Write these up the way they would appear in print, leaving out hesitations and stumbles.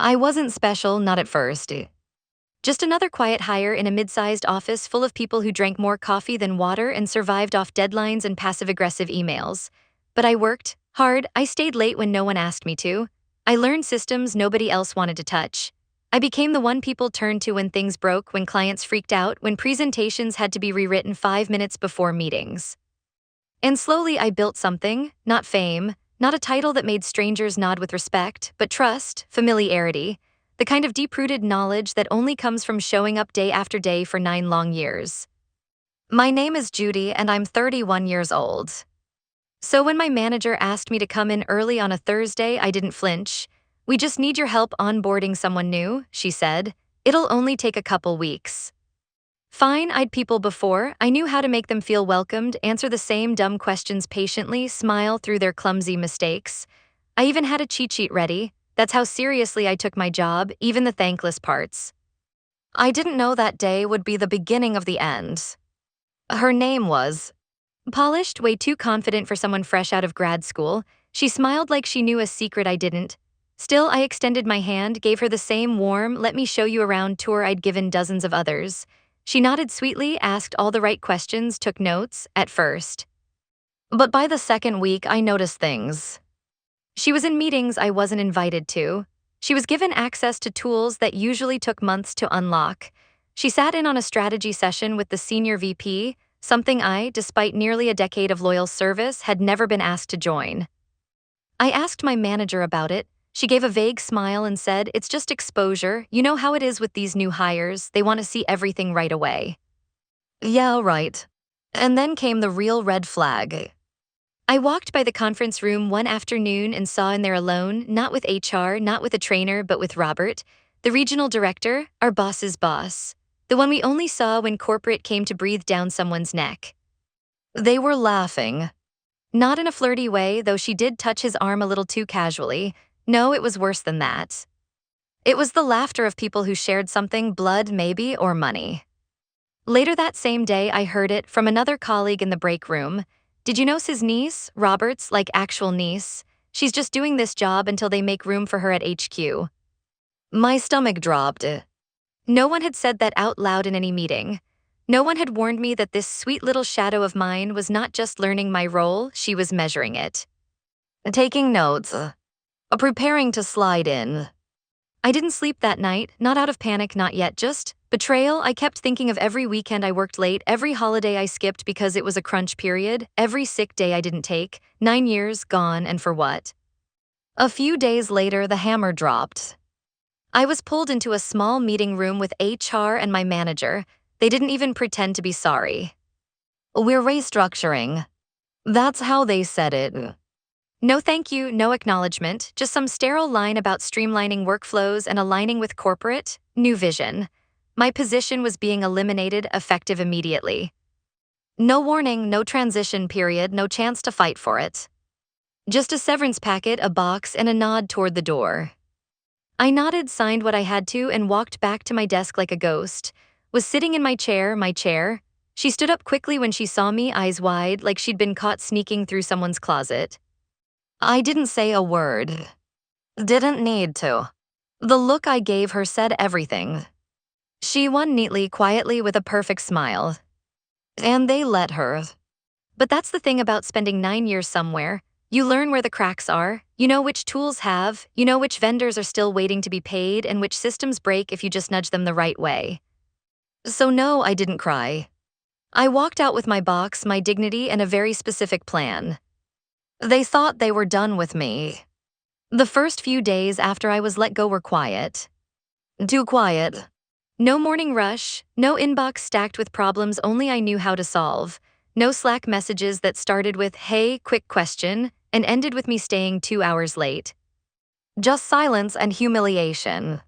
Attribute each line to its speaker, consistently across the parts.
Speaker 1: I wasn't special, not at first. Just another quiet hire in a mid-sized office full of people who drank more coffee than water and survived off deadlines and passive-aggressive emails. But I worked hard. I stayed late when no one asked me to. I learned systems nobody else wanted to touch. I became the one people turned to when things broke, when clients freaked out, when presentations had to be rewritten 5 minutes before meetings. And slowly I built something, not fame, not a title that made strangers nod with respect, but trust, familiarity, the kind of deep-rooted knowledge that only comes from showing up day after day for 9 long years. My name is Judy, and I'm 31 years old. So when my manager asked me to come in early on a Thursday, I didn't flinch. "We just need your help onboarding someone new," she said. "It'll only take a couple weeks." Fine, I'd people before. I knew how to make them feel welcomed, answer the same dumb questions patiently, smile through their clumsy mistakes. I even had a cheat sheet ready. That's how seriously I took my job, even the thankless parts. I didn't know that day would be the beginning of the end. Her name was polished, way too confident for someone fresh out of grad school. She smiled like she knew a secret I didn't. Still, I extended my hand, gave her the same warm, let me show you around tour I'd given dozens of others. She nodded sweetly, asked all the right questions, took notes, at first. But by the second week, I noticed things. She was in meetings I wasn't invited to. She was given access to tools that usually took months to unlock. She sat in on a strategy session with the senior VP, something I, despite nearly a decade of loyal service, had never been asked to join. I asked my manager about it. She gave a vague smile and said, "It's just exposure. You know how it is with these new hires. They want to see everything right away." Yeah, right. And then came the real red flag. I walked by the conference room one afternoon and saw in there alone, not with HR, not with a trainer, but with Robert, the regional director, our boss's boss, the one we only saw when corporate came to breathe down someone's neck. They were laughing. Not in a flirty way, though she did touch his arm a little too casually. No, it was worse than that. It was the laughter of people who shared something, blood maybe, or money. Later that same day, I heard it from another colleague in the break room. "Did you know his niece, Robert's, like actual niece? She's just doing this job until they make room for her at HQ." My stomach dropped. No one had said that out loud in any meeting. No one had warned me that this sweet little shadow of mine was not just learning my role, she was measuring it. Taking notes. Preparing to slide in. I didn't sleep that night, not out of panic, not yet, just betrayal. I kept thinking of every weekend I worked late, every holiday I skipped because it was a crunch period, every sick day I didn't take. 9 years gone, and for what? A few days later, the hammer dropped. I was pulled into a small meeting room with HR and my manager. They didn't even pretend to be sorry. "We're restructuring." That's how they said it. No thank you, no acknowledgement, just some sterile line about streamlining workflows and aligning with corporate, new vision. My position was being eliminated, effective immediately. No warning, no transition period, no chance to fight for it. Just a severance packet, a box, and a nod toward the door. I nodded, signed what I had to, and walked back to my desk like a ghost. Was sitting in my chair. She stood up quickly when she saw me, eyes wide, like she'd been caught sneaking through someone's closet. I didn't say a word. Didn't need to. The look I gave her said everything. She won neatly, quietly, with a perfect smile. And they let her. But that's the thing about spending 9 years somewhere. You learn where the cracks are. You know which tools have. You know which vendors are still waiting to be paid and which systems break if you just nudge them the right way. So no, I didn't cry. I walked out with my box, my dignity, and a very specific plan. They thought they were done with me. The first few days after I was let go were quiet. Too quiet. No morning rush, no inbox stacked with problems only I knew how to solve, no Slack messages that started with, "Hey, quick question," and ended with me staying 2 hours late. Just silence and humiliation.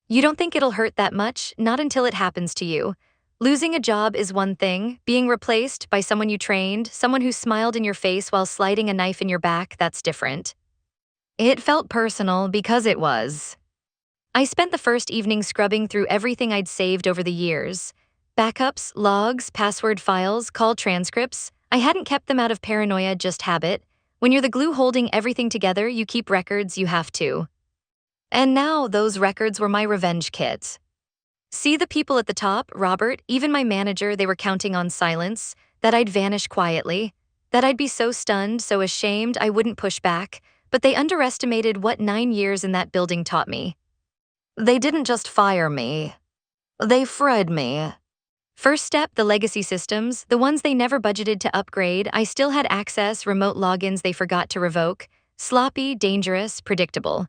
Speaker 1: You don't think it'll hurt that much, not until it happens to you. Losing a job is one thing. Being replaced by someone you trained, someone who smiled in your face while sliding a knife in your back, that's different. It felt personal because it was. I spent the first evening scrubbing through everything I'd saved over the years. Backups, logs, password files, call transcripts. I hadn't kept them out of paranoia, just habit. When you're the glue holding everything together, you keep records, you have to. And now those records were my revenge kit. See the people at the top, Robert, even my manager, they were counting on silence, that I'd vanish quietly, that I'd be so stunned, so ashamed I wouldn't push back, but they underestimated what 9 years in that building taught me. They didn't just fire me. They fried me. First step, the legacy systems, the ones they never budgeted to upgrade. I still had access, remote logins they forgot to revoke. Sloppy, dangerous, predictable.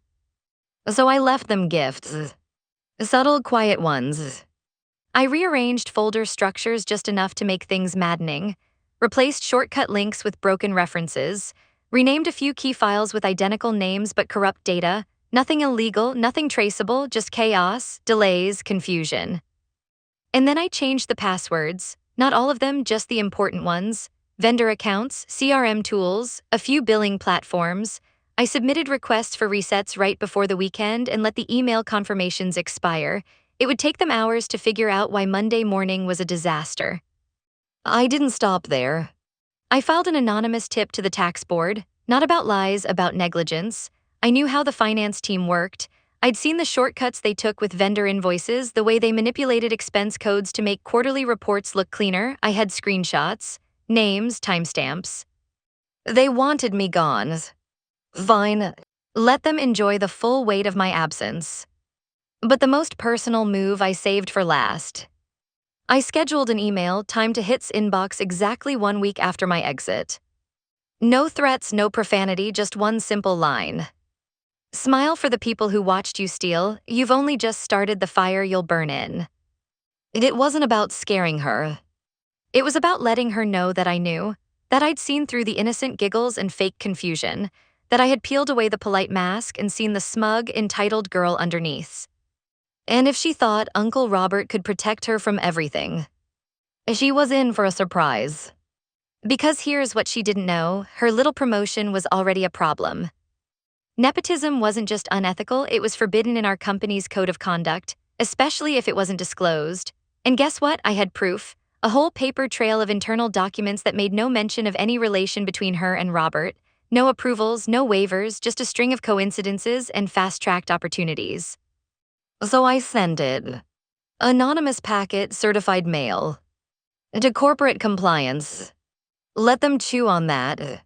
Speaker 1: So I left them gifts. Subtle, quiet ones. I rearranged folder structures just enough to make things maddening, replaced shortcut links with broken references, renamed a few key files with identical names but corrupt data, nothing illegal, nothing traceable, just chaos, delays, confusion. And then I changed the passwords, not all of them, just the important ones, vendor accounts, CRM tools, a few billing platforms. I submitted requests for resets right before the weekend and let the email confirmations expire. It would take them hours to figure out why Monday morning was a disaster. I didn't stop there. I filed an anonymous tip to the tax board, not about lies, about negligence. I knew how the finance team worked. I'd seen the shortcuts they took with vendor invoices, the way they manipulated expense codes to make quarterly reports look cleaner. I had screenshots, names, timestamps. They wanted me gone. Fine. Let them enjoy the full weight of my absence. But the most personal move I saved for last. I scheduled an email timed to Hit's inbox exactly 1 week after my exit. No threats, no profanity, just one simple line. Smile for the people who watched you steal. You've only just started the fire you'll burn in. It wasn't about scaring her. It was about letting her know that I knew, that I'd seen through the innocent giggles and fake confusion, that I had peeled away the polite mask and seen the smug, entitled girl underneath. And if she thought Uncle Robert could protect her from everything, she was in for a surprise. Because here's what she didn't know, her little promotion was already a problem. Nepotism wasn't just unethical, it was forbidden in our company's code of conduct, especially if it wasn't disclosed. And guess what? I had proof, a whole paper trail of internal documents that made no mention of any relation between her and Robert. No approvals, no waivers, just a string of coincidences and fast-tracked opportunities. So I sent it. Anonymous packet, certified mail. To corporate compliance. Let them chew on that.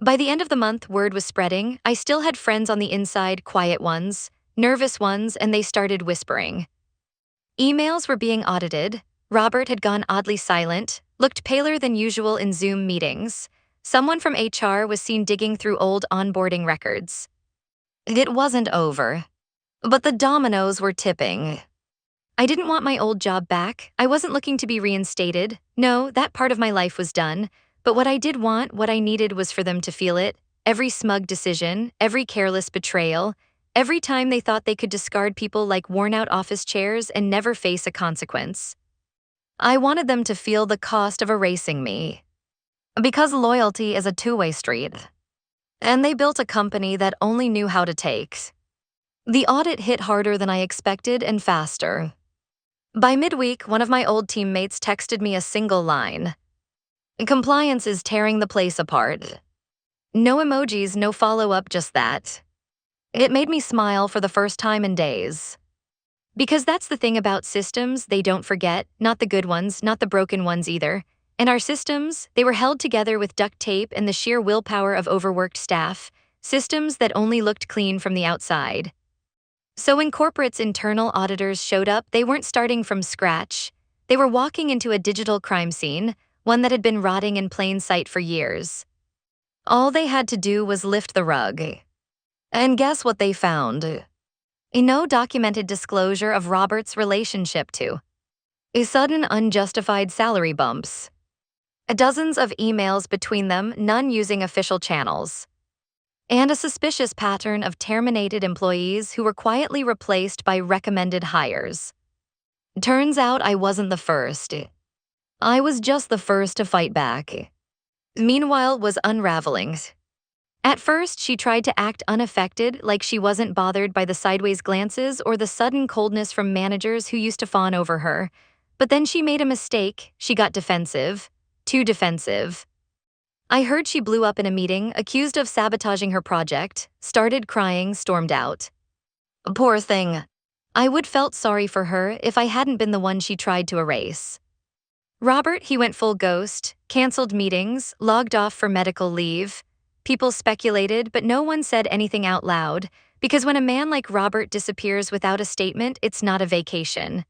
Speaker 1: By the end of the month, word was spreading. I still had friends on the inside, quiet ones, nervous ones, and they started whispering. Emails were being audited. Robert had gone oddly silent, looked paler than usual in Zoom meetings. Someone from HR was seen digging through old onboarding records. It wasn't over, but the dominoes were tipping. I didn't want my old job back. I wasn't looking to be reinstated. No, that part of my life was done. But what I did want, what I needed was for them to feel it. Every smug decision, every careless betrayal, every time they thought they could discard people like worn-out office chairs and never face a consequence. I wanted them to feel the cost of erasing me. Because loyalty is a two-way street. And they built a company that only knew how to take. The audit hit harder than I expected and faster. By midweek, one of my old teammates texted me a single line. Compliance is tearing the place apart. No emojis, no follow-up, just that. It made me smile for the first time in days. Because that's the thing about systems, they don't forget, not the good ones, not the broken ones either. And our systems, they were held together with duct tape and the sheer willpower of overworked staff, systems that only looked clean from the outside. So when corporate's internal auditors showed up, they weren't starting from scratch. They were walking into a digital crime scene, one that had been rotting in plain sight for years. All they had to do was lift the rug. And guess what they found? No documented disclosure of Robert's relationship to. Sudden unjustified salary bumps. Dozens of emails between them, none using official channels. And a suspicious pattern of terminated employees who were quietly replaced by recommended hires. Turns out I wasn't the first. I was just the first to fight back. Meanwhile was unraveling. At first, she tried to act unaffected, like she wasn't bothered by the sideways glances or the sudden coldness from managers who used to fawn over her. But then she made a mistake. She got defensive. Too defensive. I heard she blew up in a meeting, accused of sabotaging her project, started crying, stormed out. Poor thing. I would felt sorry for her if I hadn't been the one she tried to erase. Robert, he went full ghost, canceled meetings, logged off for medical leave. People speculated, but no one said anything out loud, because when a man like Robert disappears without a statement, it's not a vacation.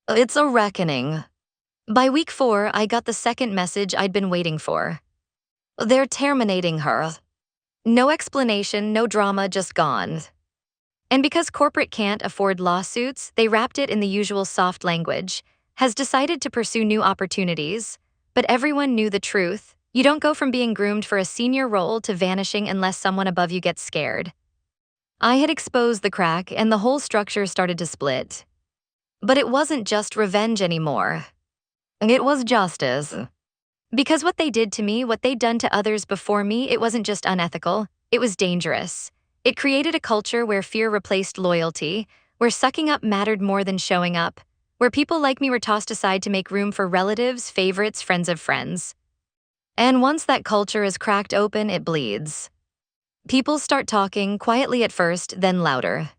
Speaker 1: It's a reckoning. By week 4, I got the second message I'd been waiting for. They're terminating her. No explanation, no drama, just gone. And because corporate can't afford lawsuits, they wrapped it in the usual soft language. Has decided to pursue new opportunities, but everyone knew the truth. You don't go from being groomed for a senior role to vanishing unless someone above you gets scared. I had exposed the crack and the whole structure started to split. But it wasn't just revenge anymore. It was justice. Because what they did to me, what they'd done to others before me, it wasn't just unethical, it was dangerous. It created a culture where fear replaced loyalty, where sucking up mattered more than showing up, where people like me were tossed aside to make room for relatives, favorites, friends of friends. And once that culture is cracked open, it bleeds. People start talking, quietly at first, then louder.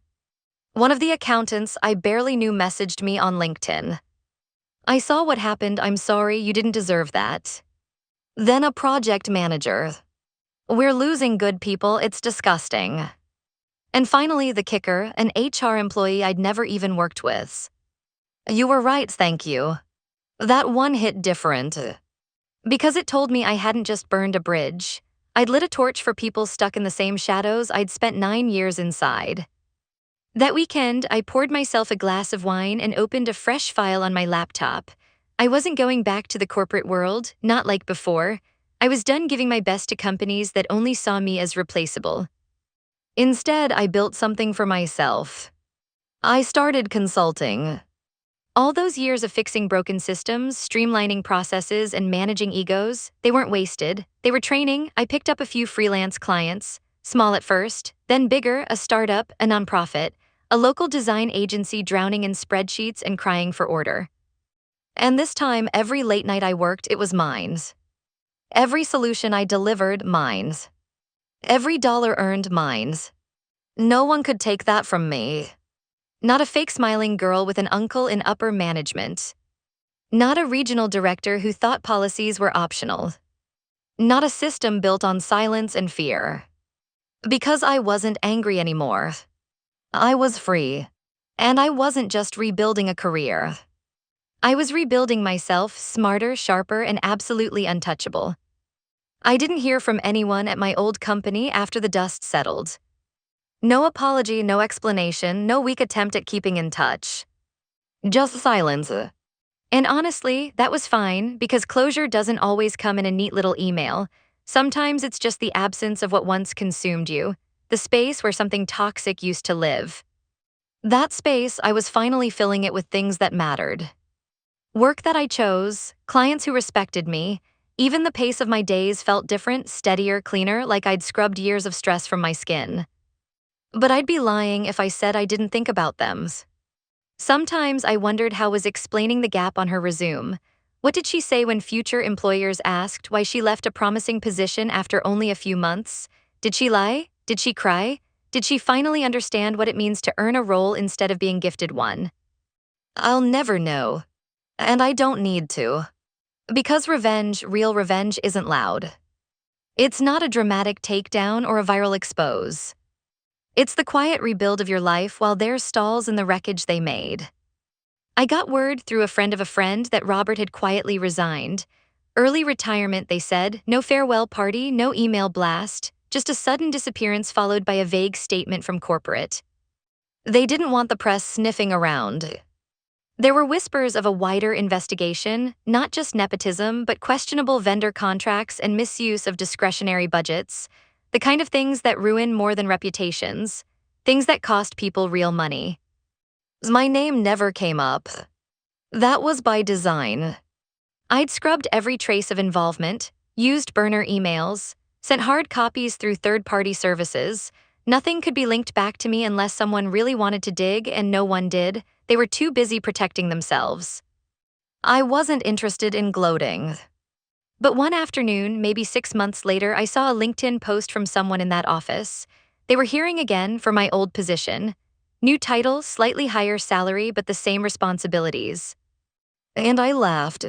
Speaker 1: One of the accountants I barely knew messaged me on LinkedIn. I saw what happened, I'm sorry, you didn't deserve that. Then a project manager. We're losing good people, it's disgusting. And finally, the kicker, an HR employee I'd never even worked with. You were right, thank you. That one hit different. Because it told me I hadn't just burned a bridge. I'd lit a torch for people stuck in the same shadows I'd spent 9 years inside. That weekend, I poured myself a glass of wine and opened a fresh file on my laptop. I wasn't going back to the corporate world, not like before. I was done giving my best to companies that only saw me as replaceable. Instead, I built something for myself. I started consulting. All those years of fixing broken systems, streamlining processes, and managing egos, they weren't wasted. They were training. I picked up a few freelance clients, small at first, then bigger, a startup, a nonprofit, a local design agency drowning in spreadsheets and crying for order. And this time, every late night I worked, it was mine. Every solution I delivered, mine. Every dollar earned, mine. No one could take that from me. Not a fake smiling girl with an uncle in upper management. Not a regional director who thought policies were optional. Not a system built on silence and fear. Because I wasn't angry anymore. I was free. And I wasn't just rebuilding a career. I was rebuilding myself, smarter, sharper, and absolutely untouchable. I didn't hear from anyone at my old company after the dust settled. No apology, no explanation, no weak attempt at keeping in touch. Just silence. And honestly, that was fine, because closure doesn't always come in a neat little email. Sometimes it's just the absence of what once consumed you, the space where something toxic used to live. That space, I was finally filling it with things that mattered. Work that I chose, clients who respected me, even the pace of my days felt different, steadier, cleaner, like I'd scrubbed years of stress from my skin. But I'd be lying if I said I didn't think about them. Sometimes I wondered how was explaining the gap on her resume. What did she say when future employers asked why she left a promising position after only a few months? Did she lie? Did she cry? Did she finally understand what it means to earn a role instead of being gifted one? I'll never know. And I don't need to. Because revenge, real revenge, isn't loud. It's not a dramatic takedown or a viral expose. It's the quiet rebuild of your life while theirs stalls in the wreckage they made. I got word through a friend of a friend that Robert had quietly resigned. Early retirement, they said, no farewell party, no email blast, just a sudden disappearance followed by a vague statement from corporate. They didn't want the press sniffing around. There were whispers of a wider investigation, not just nepotism, but questionable vendor contracts and misuse of discretionary budgets. The kind of things that ruin more than reputations, things that cost people real money. My name never came up. That was by design. I'd scrubbed every trace of involvement, used burner emails, sent hard copies through third-party services. Nothing could be linked back to me unless someone really wanted to dig, and no one did. They were too busy protecting themselves. I wasn't interested in gloating. But one afternoon, maybe 6 months later, I saw a LinkedIn post from someone in that office. They were hearing again for my old position. New title, slightly higher salary, but the same responsibilities. And I laughed.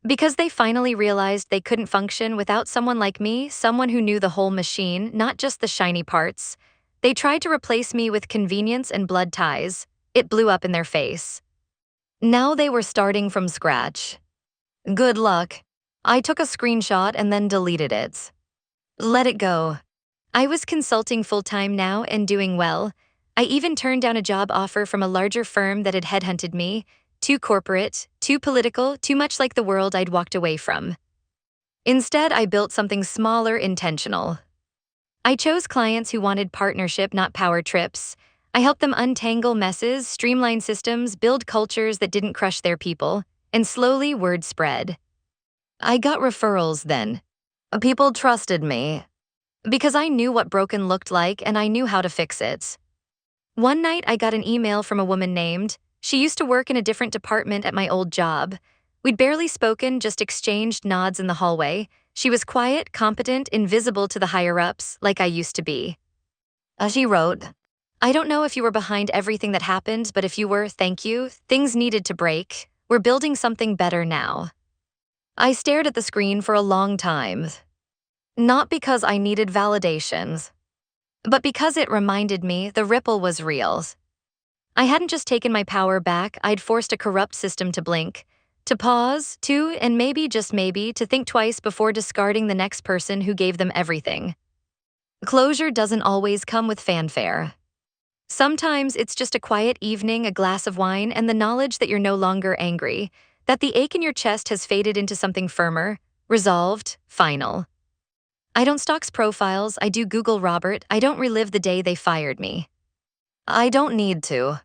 Speaker 1: Because they finally realized they couldn't function without someone like me, someone who knew the whole machine, not just the shiny parts. They tried to replace me with convenience and blood ties. It blew up in their face. Now they were starting from scratch. Good luck. I took a screenshot and then deleted it. Let it go. I was consulting full-time now and doing well. I even turned down a job offer from a larger firm that had headhunted me. Too corporate, too political, too much like the world I'd walked away from. Instead, I built something smaller, intentional. I chose clients who wanted partnership, not power trips. I helped them untangle messes, streamline systems, build cultures that didn't crush their people, and slowly word spread. I got referrals then. People trusted me. Because I knew what broken looked like and I knew how to fix it. One night I got an email from a woman named. She used to work in a different department at my old job. We'd barely spoken, just exchanged nods in the hallway. She was quiet, competent, invisible to the higher-ups, like I used to be. She wrote, "I don't know if you were behind everything that happened, but if you were, thank you. Things needed to break. We're building something better now." I stared at the screen for a long time. Not because I needed validations, but because it reminded me the ripple was real. I hadn't just taken my power back, I'd forced a corrupt system to blink, to pause, and maybe, just maybe, to think twice before discarding the next person who gave them everything. Closure doesn't always come with fanfare. Sometimes it's just a quiet evening, a glass of wine, and the knowledge that you're no longer angry, that the ache in your chest has faded into something firmer, resolved, final. I don't stalk profiles, I do Google Robert, I don't relive the day they fired me. I don't need to.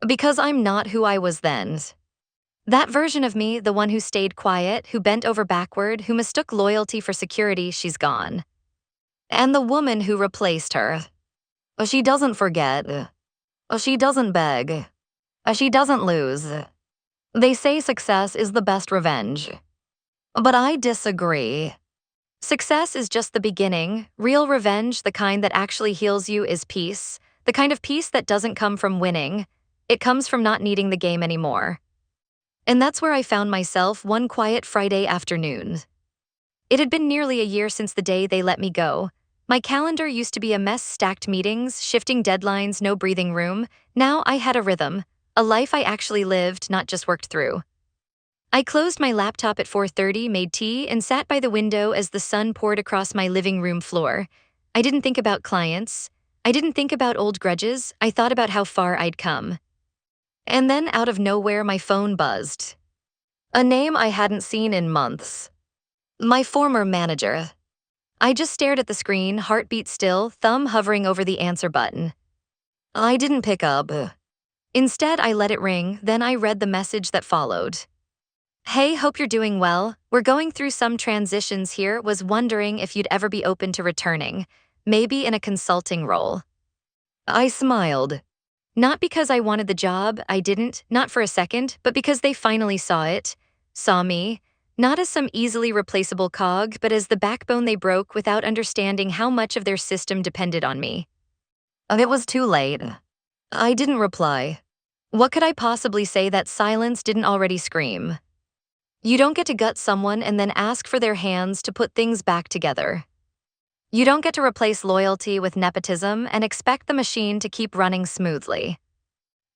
Speaker 1: Because I'm not who I was then. That version of me, the one who stayed quiet, who bent over backward, who mistook loyalty for security, she's gone. And the woman who replaced her. She doesn't forget. She doesn't beg. She doesn't lose. They say success is the best revenge. But I disagree. Success is just the beginning. Real revenge, the kind that actually heals you, is peace. The kind of peace that doesn't come from winning. It comes from not needing the game anymore. And that's where I found myself one quiet Friday afternoon. It had been nearly a year since the day they let me go. My calendar used to be a mess, stacked meetings, shifting deadlines, no breathing room. Now I had a rhythm, a life I actually lived, not just worked through. I closed my laptop at 4:30, made tea, and sat by the window as the sun poured across my living room floor. I didn't think about clients. I didn't think about old grudges. I thought about how far I'd come. And then, out of nowhere, my phone buzzed. A name I hadn't seen in months. My former manager. I just stared at the screen, heartbeat still, thumb hovering over the answer button. I didn't pick up. Instead, I let it ring, then I read the message that followed. "Hey, hope you're doing well. We're going through some transitions here. Was wondering if you'd ever be open to returning, maybe in a consulting role." I smiled. Not because I wanted the job, I didn't, not for a second, but because they finally saw it, saw me, not as some easily replaceable cog, but as the backbone they broke without understanding how much of their system depended on me. It was too late. I didn't reply. What could I possibly say that silence didn't already scream? You don't get to gut someone and then ask for their hands to put things back together. You don't get to replace loyalty with nepotism and expect the machine to keep running smoothly.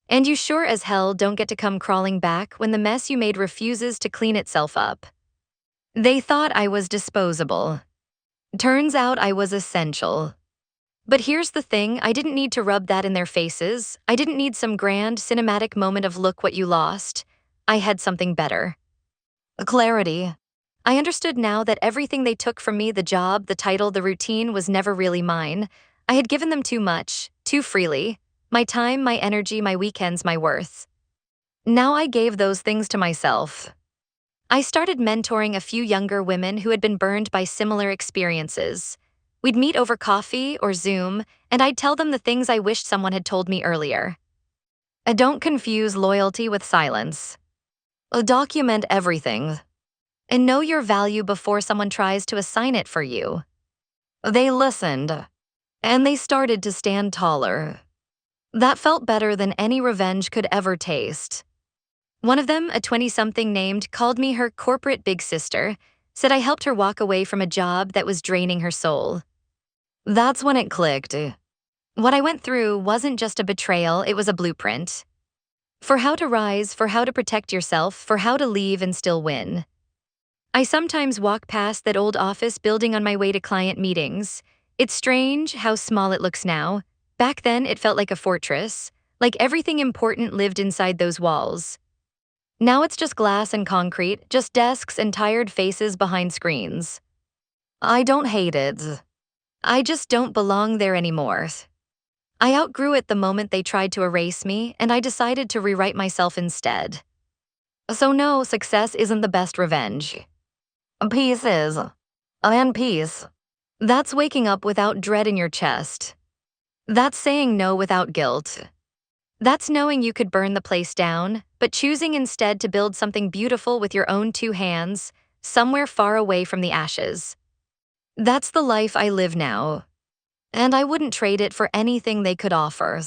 Speaker 1: And you sure as hell don't get to come crawling back when the mess you made refuses to clean itself up. They thought I was disposable. Turns out I was essential. But here's the thing, I didn't need to rub that in their faces. I didn't need some grand, cinematic moment of look what you lost. I had something better. Clarity. I understood now that everything they took from me, the job, the title, the routine, was never really mine. I had given them too much, too freely. My time, my energy, my weekends, my worth. Now I gave those things to myself. I started mentoring a few younger women who had been burned by similar experiences. We'd meet over coffee or Zoom, and I'd tell them the things I wished someone had told me earlier. Don't confuse loyalty with silence. Document everything. And know your value before someone tries to assign it for you. They listened, and they started to stand taller. That felt better than any revenge could ever taste. One of them, a 20-something named, called me her corporate big sister, said I helped her walk away from a job that was draining her soul. That's when it clicked. What I went through wasn't just a betrayal, it was a blueprint. For how to rise, for how to protect yourself, for how to leave and still win. I sometimes walk past that old office building on my way to client meetings. It's strange how small it looks now. Back then, it felt like a fortress, like everything important lived inside those walls. Now it's just glass and concrete, just desks and tired faces behind screens. I don't hate it. I just don't belong there anymore. I outgrew it the moment they tried to erase me, and I decided to rewrite myself instead. So no, success isn't the best revenge. Peace is. And peace. That's waking up without dread in your chest. That's saying no without guilt. That's knowing you could burn the place down, but choosing instead to build something beautiful with your own two hands, somewhere far away from the ashes. That's the life I live now. And I wouldn't trade it for anything they could offer.